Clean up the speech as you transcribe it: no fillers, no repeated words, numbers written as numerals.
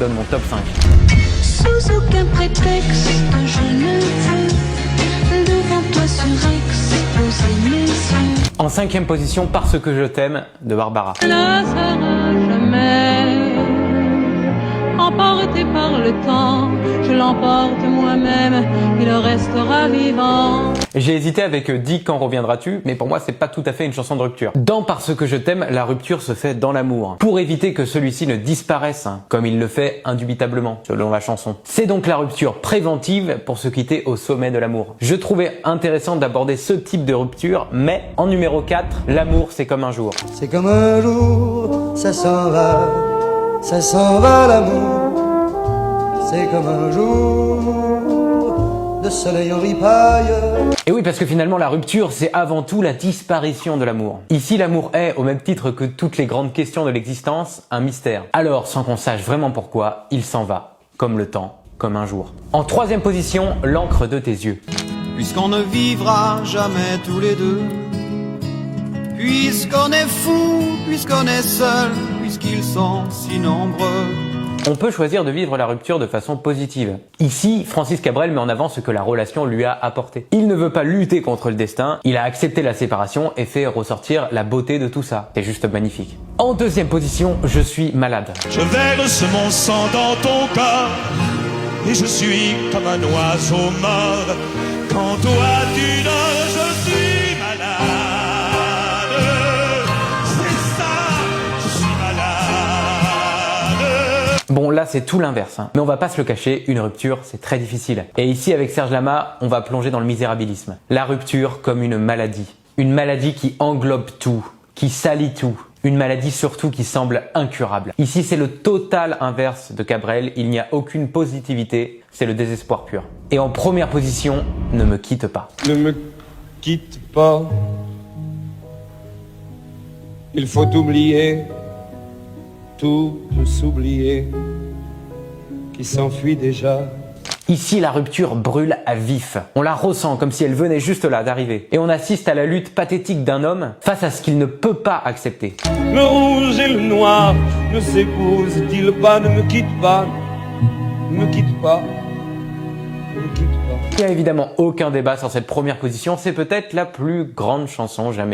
donne mon top 5. Sous aucun prétexte, je ne veux devant toi surexposer mes yeux. En 5e position, Parce que je t'aime de Barbara. Ne sera jamais emporté par le temps, je l'emporte moi-même, il restera vivant. J'ai hésité avec Dis quand reviendras-tu, mais pour moi c'est pas tout à fait une chanson de rupture. Dans Parce que je t'aime, la rupture se fait dans l'amour, pour éviter que celui-ci ne disparaisse, comme il le fait indubitablement, selon la chanson. C'est donc la rupture préventive pour se quitter au sommet de l'amour. Je trouvais intéressant d'aborder ce type de rupture, mais en numéro 4, l'amour c'est comme un jour. C'est comme un jour, ça s'en va l'amour. C'est comme un jour de soleil en ripaille. Et oui, parce que finalement la rupture c'est avant tout la disparition de l'amour. Ici l'amour est, au même titre que toutes les grandes questions de l'existence, un mystère. Alors, sans qu'on sache vraiment pourquoi, il s'en va, comme le temps, comme un jour. En 3e position, L'encre de tes yeux. Puisqu'on ne vivra jamais tous les deux, puisqu'on est fou, puisqu'on est seul, puisqu'ils sont si nombreux. On peut choisir de vivre la rupture de façon positive. Ici, Francis Cabrel met en avant ce que la relation lui a apporté. Il ne veut pas lutter contre le destin, il a accepté la séparation et fait ressortir la beauté de tout ça. C'est juste magnifique. En 2e position, Je suis malade. Je verse mon sang dans ton corps et je suis comme un oiseau mort. Quand toi tu dors, je suis malade. C'est ça, je suis malade. Bon, là c'est tout l'inverse, mais on va pas se le cacher, une rupture c'est très difficile. Et ici avec Serge Lama, on va plonger dans le misérabilisme. La rupture comme une maladie qui englobe tout, qui salit tout. Une maladie surtout qui semble incurable. Ici, c'est le total inverse de Cabrel. Il n'y a aucune positivité, c'est le désespoir pur. Et en première position, Ne me quitte pas. Ne me quitte pas. Il faut oublier, tout peut s'oublier, qui s'enfuit déjà. Ici, la rupture brûle à vif. On la ressent comme si elle venait juste là d'arriver. Et on assiste à la lutte pathétique d'un homme face à ce qu'il ne peut pas accepter. Le rouge et le noir ne s'épousent-ils pas? Ne me quitte pas, ne me quitte pas, ne me quitte pas. Il n'y a évidemment aucun débat sur cette première position. C'est peut-être la plus grande chanson jamais